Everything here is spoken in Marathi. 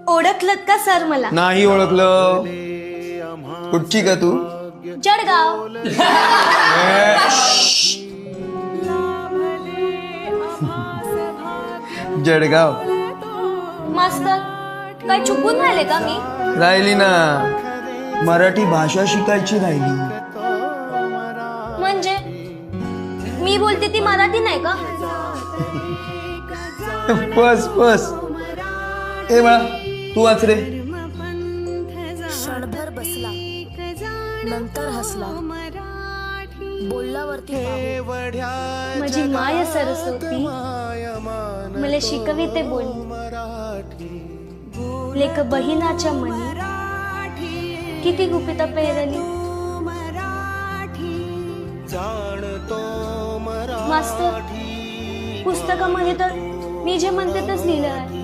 ओळखलत का सर मला? नाही ओळखलं. कुठची का तू? जळगाव. जळगाव मास्तर काय चुकून राहिले का मी? राहिली ना, मराठी भाषा शिकायची राहिली. म्हणजे मी बोलते ती मराठी नाही का? बस बस. ए बाळा तू वाच रे. क्षणभर बसला, नंतर हसला, बोलल्यावरती पाहू. माझी माय सरस्वती मला शिकविते बोलणे. लेख बहिणाच्या मनी किती गुपिता पेरली. मास्तर पुस्तकामध्ये तर मी जे म्हणते तेच लिहिलं आहे.